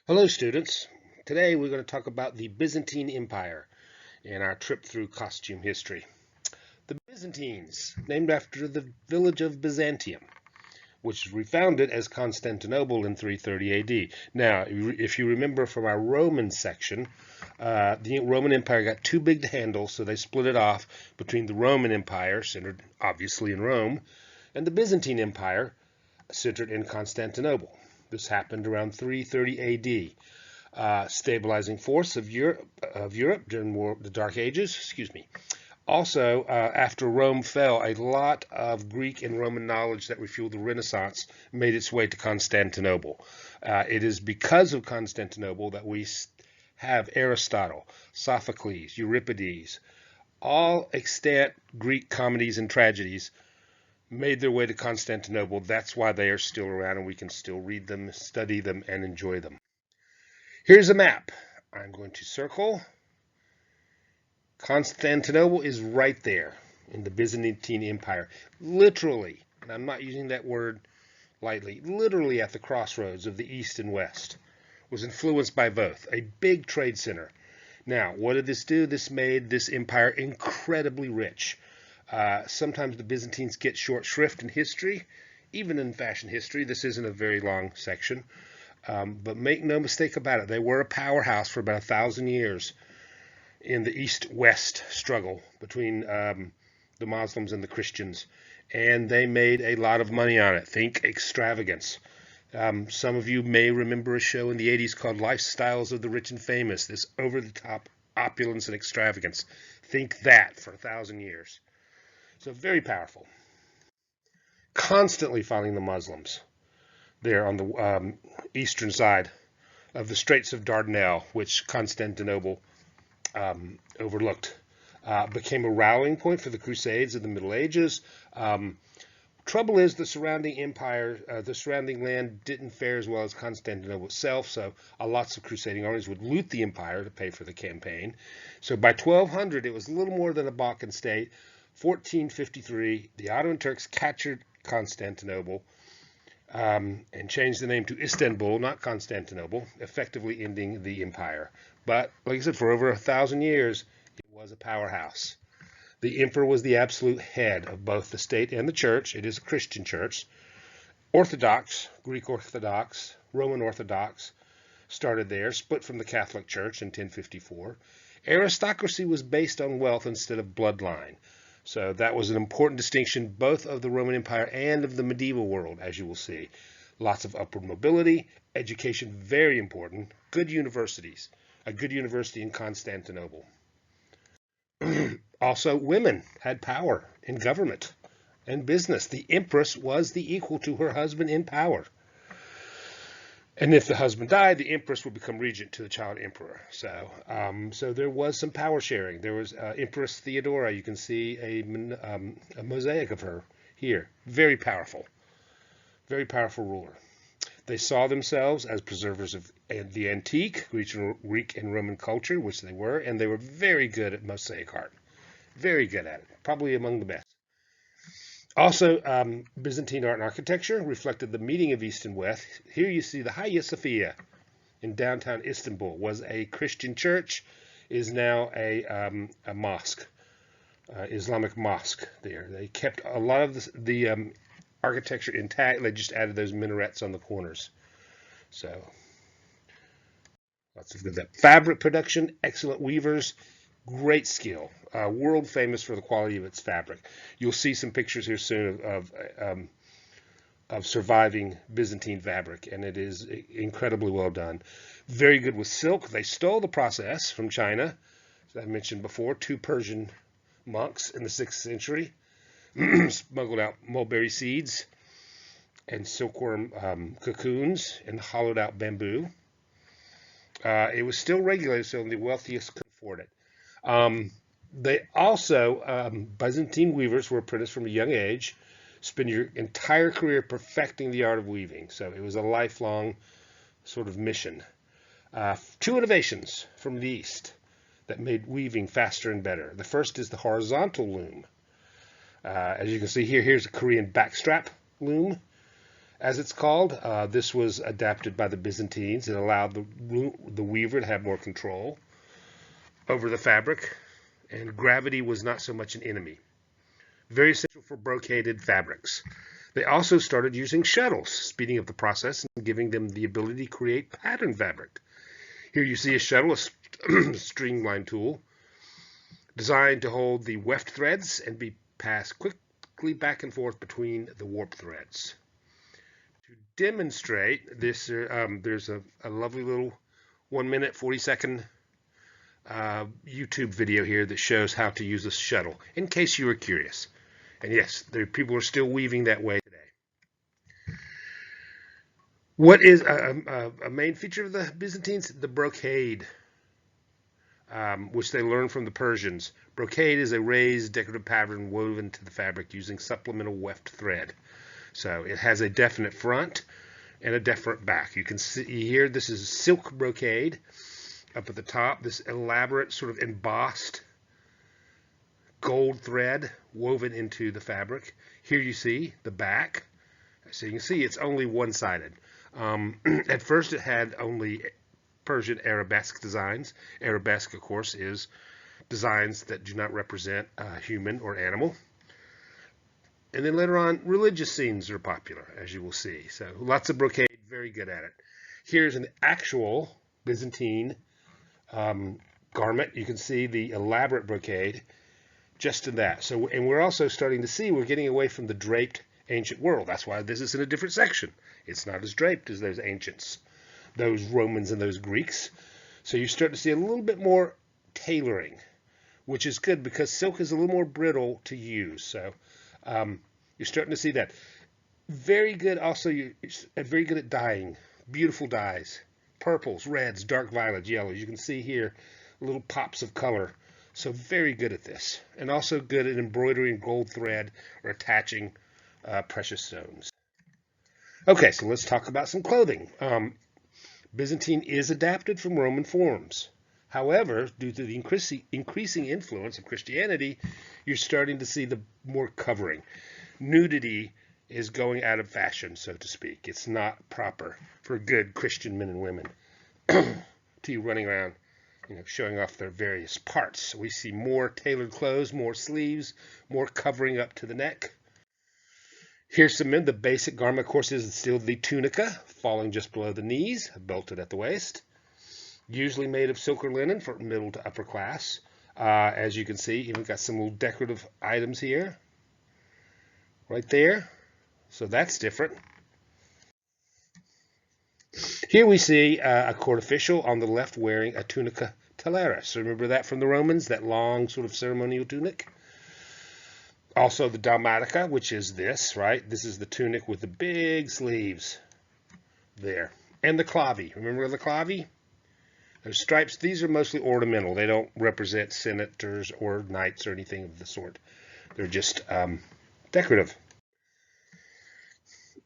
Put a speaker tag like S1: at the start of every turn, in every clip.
S1: Hello students. Today we're going to talk about the Byzantine Empire in our trip through costume history. The Byzantines, named after the village of Byzantium, which was refounded as Constantinople in 330 AD. Now, if you remember from our Roman section, the Roman Empire got too big to handle, so they split it off between the Roman Empire, centered obviously in Rome, and the Byzantine Empire, centered in Constantinople. This happened around 330 AD. Stabilizing force of Europe during the Dark Ages. Excuse me. Also, after Rome fell, a lot of Greek and Roman knowledge that refueled the Renaissance made its way to Constantinople. It is because of Constantinople that we have Aristotle, Sophocles, Euripides, all extant Greek comedies and tragedies made their way to Constantinople. That's why they are still around and we can still read them, study them, and enjoy them. Here's a map. I'm going to circle. Constantinople is right there in the Byzantine Empire. Literally, and I'm not using that word lightly, literally at the crossroads of the East and West. Was influenced by both. A big trade center. Now, what did this do? This made this empire incredibly rich. Sometimes the Byzantines get short shrift in history, even in fashion history. This isn't a very long section. But make no mistake about it, they were a powerhouse for about 1,000 years in the East-West struggle between the Muslims and the Christians. And they made a lot of money on it. Think extravagance. Some of you may remember a show in the 80s called Lifestyles of the Rich and Famous, this over-the-top opulence and extravagance. Think that for 1,000 years. So very powerful. Constantly fighting the Muslims there on the eastern side of the Straits of Dardanelles, which Constantinople overlooked. Became a rallying point for the Crusades of the Middle Ages. Trouble is, the surrounding empire, the surrounding land didn't fare as well as Constantinople itself, so lots of crusading armies would loot the empire to pay for the campaign. So by 1200, it was a little more than a Balkan state. 1453, the Ottoman Turks captured Constantinople and changed the name to Istanbul, not Constantinople, effectively ending the empire. But, like I said, for over 1,000 years, it was a powerhouse. The emperor was the absolute head of both the state and the church. It is a Christian church. Orthodox, Greek Orthodox, Roman Orthodox started there, split from the Catholic Church in 1054. Aristocracy was based on wealth instead of bloodline. So that was an important distinction both of the Roman Empire and of the medieval world, as you will see. Lots of upward mobility, education very important, good universities, a good university in Constantinople. Also, women had power in government and business. The empress was the equal to her husband in power. And if the husband died, the empress would become regent to the child emperor. So there was some power sharing. There was Empress Theodora. You can see a mosaic of her here. Very powerful ruler. They saw themselves as preservers of the antique Greek and Roman culture, which they were, and they were very good at mosaic art. Very good at it. Probably among the best. Also, Byzantine art and architecture reflected the meeting of East and West. Here you see the Hagia Sophia in downtown Istanbul. Was a Christian church, is now a mosque, Islamic mosque there. They kept a lot of the architecture intact. They just added those minarets on the corners. So, lots of good. Fabric production, excellent weavers, great skill, world famous for the quality of its fabric. You'll see some pictures here soon of surviving Byzantine fabric, and it is incredibly well done. Very good with silk. They stole the process from China, as I mentioned before. Two Persian monks in the 6th century smuggled out mulberry seeds and silkworm cocoons and hollowed out bamboo. It was still regulated, so only the wealthiest could afford it. They also, Byzantine weavers were apprenticed from a young age, spend your entire career perfecting the art of weaving. So it was a lifelong sort of mission. Two innovations from the East that made weaving faster and better. The first is the horizontal loom. As you can see here, here's a Korean backstrap loom. as it's called. This was adapted by the Byzantines. It allowed the weaver to have more control over the fabric, and gravity was not so much an enemy. Very essential for brocaded fabrics. They also started using shuttles, speeding up the process and giving them the ability to create pattern fabric. Here you see a shuttle, a streamline tool, designed to hold the weft threads and be passed quickly back and forth between the warp threads. To demonstrate this, there's a lovely little 1 minute, 40-second YouTube video here that shows how to use a shuttle, in case you were curious. And yes, people are still weaving that way today. What is a main feature of the Byzantines? The brocade, which they learned from the Persians. Brocade is a raised decorative pattern woven to the fabric using supplemental weft thread. So it has a definite front and a definite back. You can see here, this is silk brocade. Up at the top, this elaborate sort of embossed gold thread woven into the fabric. Here you see the back. So you can see it's only one-sided. At first it had only Persian arabesque designs. Arabesque, of course, is designs that do not represent a human or animal. And then later on, religious scenes are popular, as you will see. So lots of brocade, very good at it. Here's an actual Byzantine garment. You can see the elaborate brocade just in that. So, and we're also starting to see we're getting away from the draped ancient world. That's why this is in a different section. It's not as draped as those ancients, those Romans and those Greeks. So you start to see a little bit more tailoring, which is good because silk is a little more brittle to use. So you're starting to see that. Very good. Also, you're very good at dyeing. Beautiful dyes. Purples, reds, dark violets, yellows. You can see here little pops of color. So very good at this. And also good at embroidering gold thread or attaching precious stones. Okay, so let's talk about some clothing. Byzantine is adapted from Roman forms. However, due to the increasing influence of Christianity, you're starting to see the more covering. Nudity is going out of fashion, so to speak. It's not proper for good Christian men and women to be running around, showing off their various parts. We see more tailored clothes, more sleeves, more covering up to the neck. Here's some men. The basic garment, of course, is still the tunica, falling just below the knees, belted at the waist. Usually made of silk or linen for middle to upper class. As you can see, even got some little decorative items here. Right there. So that's different. Here we see a court official on the left wearing a tunica talaris. Remember that from the Romans, that long sort of ceremonial tunic? Also the dalmatica, which is this, right? This is the tunic with the big sleeves there. And the clavi. Remember the clavi? Those stripes, these are mostly ornamental. They don't represent senators or knights or anything of the sort. They're just decorative.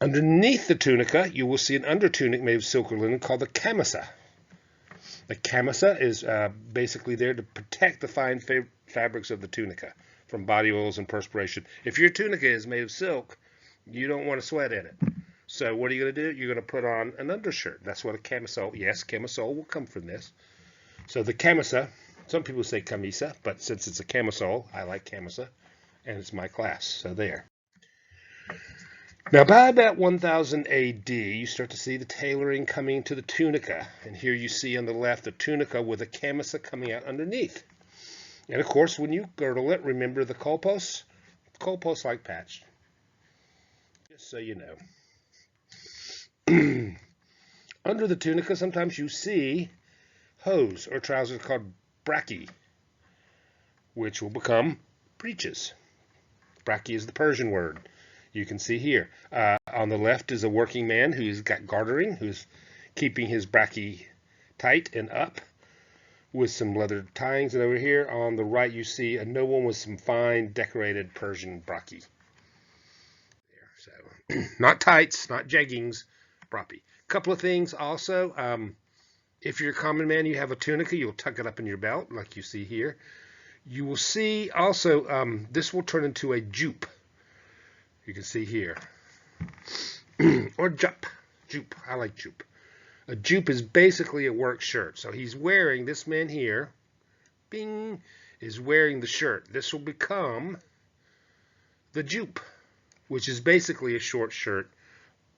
S1: Underneath the tunica, you will see an undertunic made of silk or linen called the camisa. The camisa is basically there to protect the fine fabrics of the tunica from body oils and perspiration. If your tunica is made of silk, you don't want to sweat in it. So what are you going to do? You're going to put on an undershirt. That's what a camisole, yes, camisole will come from this. So the camisa, some people say camisa, but since it's a camisole, I like camisa, and it's my class, so there. Now, by about 1000 AD, you start to see the tailoring coming to the tunica. And here you see on the left the tunica with a camisa coming out underneath. And of course, when you girdle it, remember the colpos? Colpos-like patch. Just so you know. Under the tunica, sometimes you see hose or trousers called brachii, which will become breeches. Brachii is the Persian word. You can see here. On the left is a working man who's got gartering, who's keeping his brachii tight and up with some leather tyings. And over here on the right, you see a nobleman with some fine decorated Persian brachii. There, so not tights, not jeggings, brachii. A couple of things also. If you're a common man, you have a tunica, you'll tuck it up in your belt, like you see here. You will see also, this will turn into a jupe. You can see here. or jupe. Jupe. I like jupe. A jupe is basically a work shirt. So he's wearing, this man here, bing, is wearing the shirt. This will become the jupe, which is basically a short shirt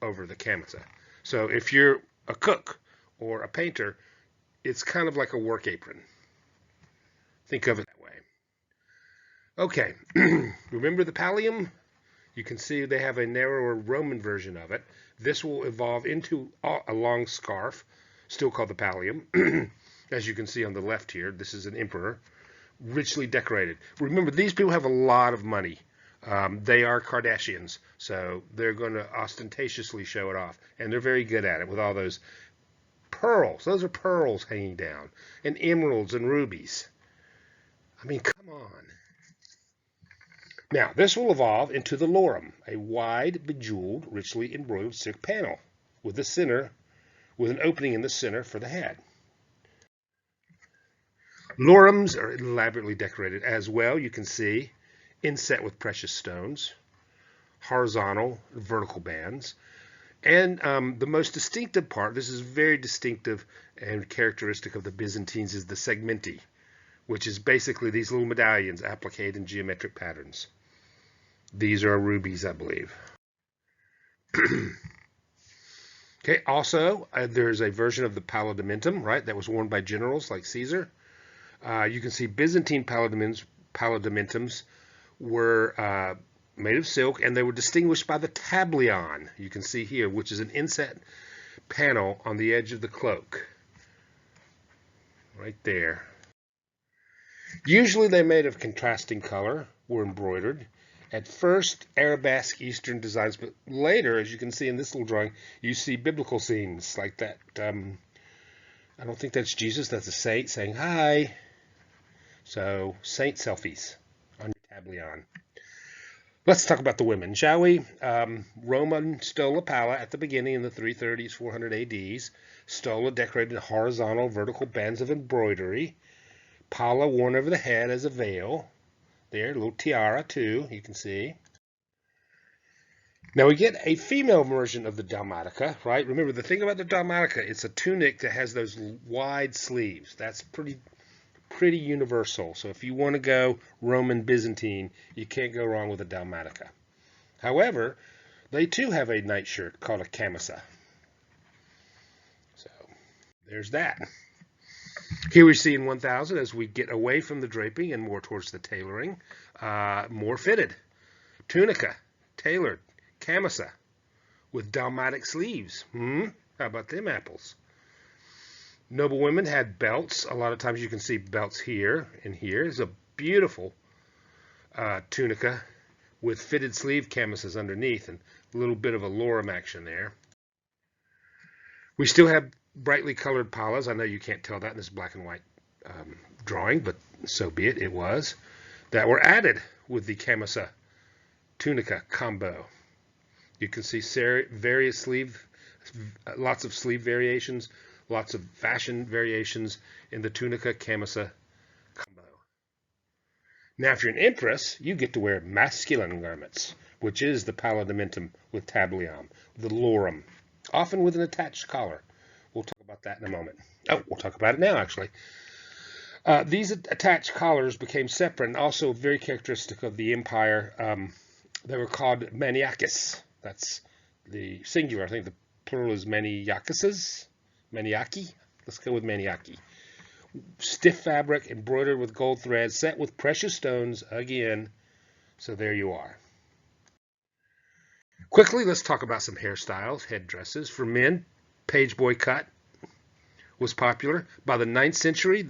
S1: over the camisa. So if you're a cook or a painter, it's kind of like a work apron. Think of it that way. Okay, remember the pallium? You can see they have a narrower Roman version of it. This will evolve into a long scarf, still called the pallium. As you can see on the left here, this is an emperor, richly decorated. Remember, these people have a lot of money. They are Kardashians, so they're going to ostentatiously show it off. And they're very good at it with all those pearls. Those are pearls hanging down, and emeralds and rubies. I mean, come on. Now, this will evolve into the lorem, a wide, bejeweled, richly embroidered silk panel with an opening in the center for the head. Lorems are elaborately decorated as well. You can see inset with precious stones, horizontal, vertical bands, and the most distinctive part. This is very distinctive and characteristic of the Byzantines, is the segmenti, which is basically these little medallions appliqued in geometric patterns. These are rubies, I believe. Okay, also, there's a version of the paludamentum, right, that was worn by generals like Caesar. You can see Byzantine paludamentums were made of silk, and they were distinguished by the tablion, you can see here, which is an inset panel on the edge of the cloak. Right there. Usually they're made of contrasting color, were embroidered. At first, Arabesque Eastern designs, but later, as you can see in this little drawing, you see biblical scenes like that. I don't think that's Jesus, that's a saint saying hi. So, saint selfies on your tablion. Let's talk about the women, shall we? Roman stola palla at the beginning in the 330s, 400 ADs. Stola decorated in horizontal, vertical bands of embroidery. Palla worn over the head as a veil. There, a little tiara too, you can see. Now we get a female version of the dalmatica, right? Remember, the thing about the dalmatica, it's a tunic that has those wide sleeves. That's pretty universal. So if you want to go Roman Byzantine, you can't go wrong with a dalmatica. However, they too have a nightshirt called a camisa. So there's that. Here we see in 1000, as we get away from the draping and more towards the tailoring, more fitted. Tunica, tailored, camisa, with dalmatic sleeves. How about them apples? Noble women had belts. A lot of times you can see belts here and here. It's a beautiful tunica with fitted sleeve camisas underneath and a little bit of a lorem action there. We still have brightly colored pallas. I know you can't tell that in this black and white drawing, but so be it. It was. That were added with the camisa tunica combo. You can see various lots of sleeve variations, lots of fashion variations in the tunica camisa combo. Now, if you're an empress, you get to wear masculine garments, which is the paludamentum with tablium, the lorem, often with an attached collar. We'll talk about that in a moment. Oh, we'll talk about it now, actually. These attached collars became separate and also very characteristic of the empire. They were called maniakis. That's the singular. I think the plural is maniakises. Maniaki. Let's go with maniaki. Stiff fabric embroidered with gold thread, set with precious stones again. So there you are. Quickly, let's talk about some hairstyles, headdresses. For men, page boy cut was popular. By the 9th century,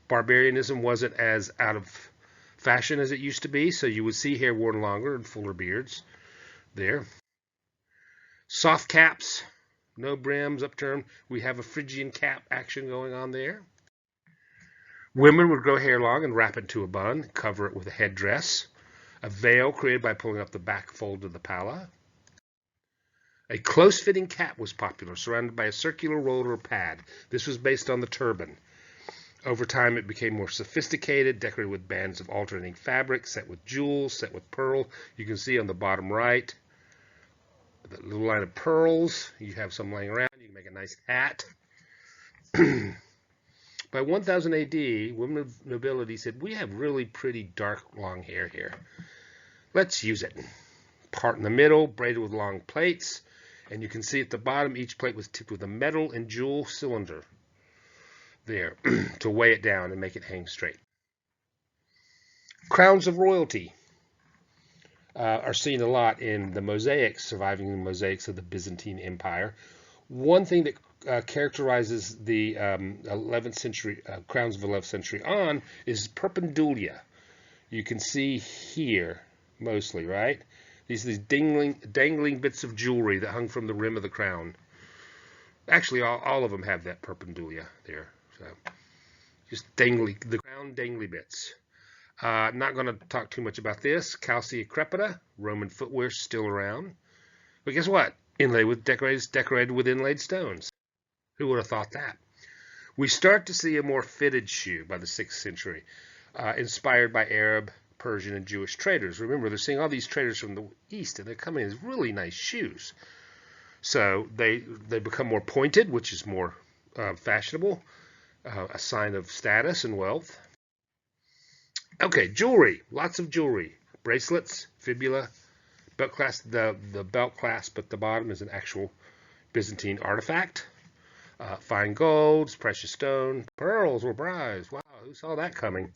S1: barbarianism wasn't as out of fashion as it used to be, so you would see hair worn longer and fuller beards there. Soft caps, no brims, upturned. We have a Phrygian cap action going on there. Women would grow hair long and wrap it into a bun, cover it with a headdress. A veil created by pulling up the back fold of the palla. A close-fitting cap was popular, surrounded by a circular roller or pad. This was based on the turban. Over time, it became more sophisticated, decorated with bands of alternating fabric, set with jewels, set with pearl. You can see on the bottom right, the little line of pearls. You have some laying around. You can make a nice hat. By 1000 AD, women of nobility said, we have really pretty dark long hair here. Let's use it. Part in the middle, braided with long plates. And you can see at the bottom, each plate was tipped with a metal and jewel cylinder there to weigh it down and make it hang straight. Crowns of royalty are seen a lot in the mosaics, surviving mosaics of the Byzantine Empire. One thing that characterizes the 11th century crowns of 11th century on is perpendulia. You can see here mostly, right? These dangling bits of jewelry that hung from the rim of the crown. Actually, all of them have that perpendulia there. So just the crown dangly bits. Not going to talk too much about this. Calcea crepita, Roman footwear still around. But guess what? Decorated with inlaid stones. Who would have thought that? We start to see a more fitted shoe by the 6th century, inspired by Arab, Persian, and Jewish traders. Remember, they're seeing all these traders from the East, and they're coming in with really nice shoes. So they become more pointed, which is more fashionable, a sign of status and wealth. Okay, jewelry, lots of jewelry. Bracelets, fibula, belt clasp. The belt clasp at the bottom is an actual Byzantine artifact. Fine golds, precious stone, pearls were prized. Wow, who saw that coming?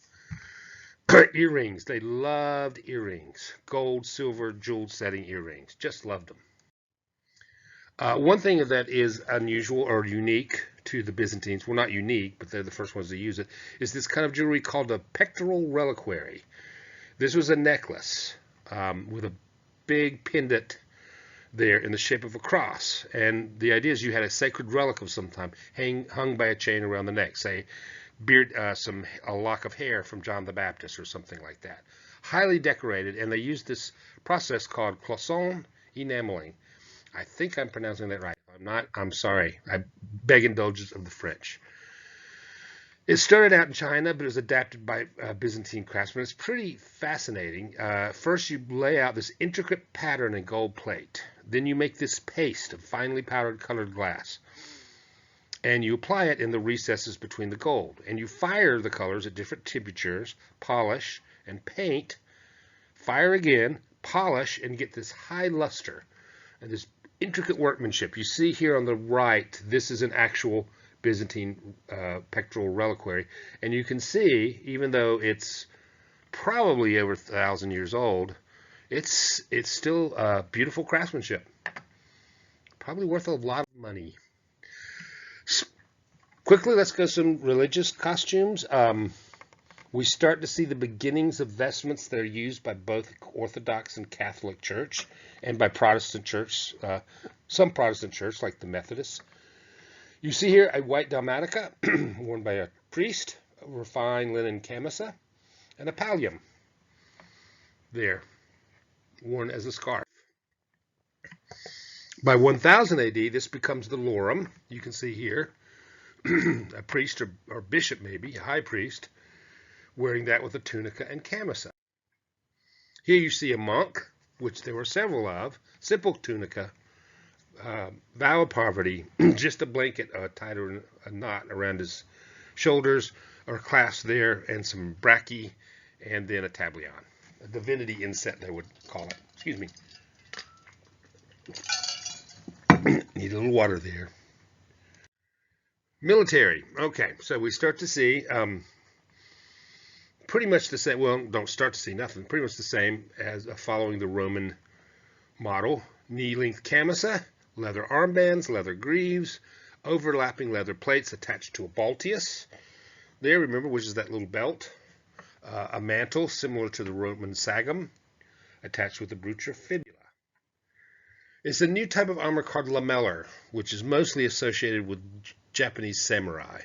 S1: Earrings, they loved earrings. Gold, silver, jeweled setting earrings. Just loved them. One thing that is unusual or unique to the Byzantines, well, not unique, but they're the first ones to use it, is this kind of jewelry called a pectoral reliquary. This was a necklace with a big pendant there in the shape of a cross. And the idea is you had a sacred relic of some time hung by a chain around the neck, say a lock of hair from John the Baptist or something like that. Highly decorated, and they used this process called cloisonne enameling. I think I'm pronouncing that right. If I'm not, I'm sorry. I beg indulgence of the French. It started out in China, but it was adapted by Byzantine craftsmen. It's pretty fascinating. First, you lay out this intricate pattern in gold plate. Then you make this paste of finely powdered colored glass. And you apply it in the recesses between the gold. And you fire the colors at different temperatures, polish, and paint. Fire again, polish, and get this high luster and this intricate workmanship. You see here on the right, this is an actual Byzantine pectoral reliquary. And you can see, even though it's probably over 1,000 years old, it's still beautiful craftsmanship. Probably worth a lot of money. Quickly, let's go some religious costumes. We start to see the beginnings of vestments that are used by both Orthodox and Catholic Church, and by Protestant Church, some Protestant Church like the Methodists. You see here a white dalmatica worn by a priest, a refined linen camisa, and a pallium there, worn as a scarf. By 1000 AD, this becomes the lorem. You can see here a priest or bishop, maybe, a high priest, wearing that with a tunica and camisa. Here you see a monk, which there were several of, simple tunica, vow of poverty, just a blanket tied or a knot around his shoulders, or clasp there, and some brachy, and then a tableon, a divinity inset they would call it. Excuse me. Need a little water there. Military. Okay, so we start to see pretty much the same, well, don't start to see nothing, pretty much the same as following the Roman model. Knee-length camisa, leather armbands, leather greaves, overlapping leather plates attached to a baltius. There, remember, which is that little belt. A mantle similar to the Roman sagum, attached with a brucha fibula. It's a new type of armor called lamellar, which is mostly associated with Japanese samurai,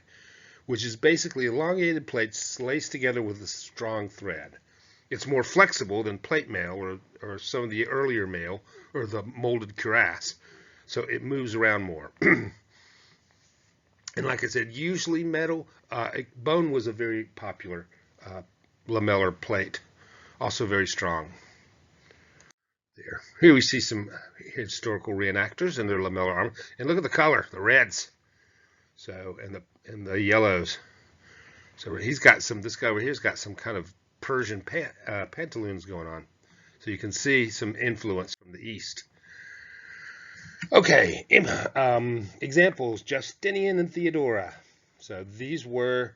S1: which is basically elongated plates laced together with a strong thread. It's more flexible than plate mail or some of the earlier mail or the molded cuirass, so it moves around more. And like I said, usually metal. Bone was a very popular lamellar plate, also very strong. There. Here we see some historical reenactors in their lamellar armor, and look at the color, the reds. So and the yellows. So he's got some. This guy over here's got some kind of Persian pantaloons going on. So you can see some influence from the east. Okay, examples: Justinian and Theodora. So these were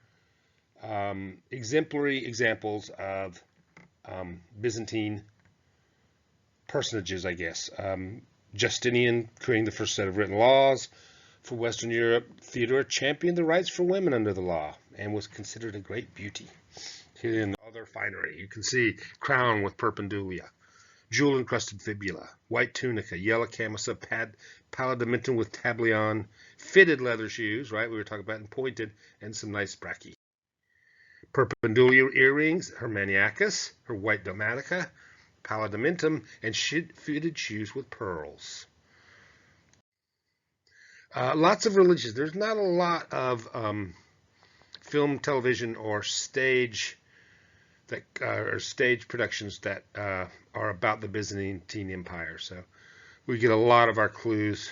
S1: exemplary examples of Byzantine personages, I guess. Justinian creating the first set of written laws for Western Europe. Theodora championed the rights for women under the law and was considered a great beauty. Here in all their finery, you can see crown with perpendulia, jewel-encrusted fibula, white tunica, yellow camisa, pallidimentum with tableon, fitted leather shoes, right, we were talking about, and pointed, and some nice brachy. Perpendular earrings, her maniacus, her white domatica, pallidimentum, and fitted shoes with pearls. Lots of religions. There's not a lot of film, television, or stage productions that are about the Byzantine Empire. So we get a lot of our clues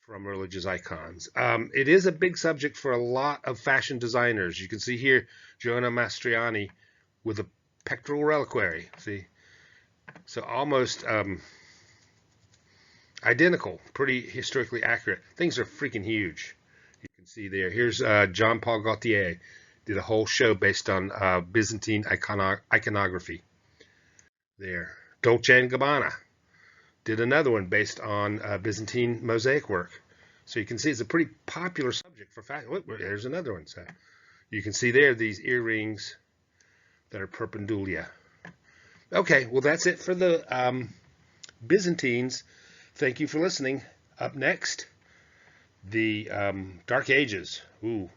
S1: from religious icons. It is a big subject for a lot of fashion designers. You can see here Giovanni Mastriani with a pectoral reliquary. See, so almost identical, pretty historically accurate. Things are freaking huge. You can see there. Here's Jean Paul Gaultier. Did a whole show based on Byzantine iconography. There. Dolce & Gabbana did another one based on Byzantine mosaic work. So you can see it's a pretty popular subject for fashion. Look, there's another one. So you can see there these earrings that are perpendulia. Okay, well that's it for the Byzantines. Thank you for listening. Up next, the Dark Ages. Ooh.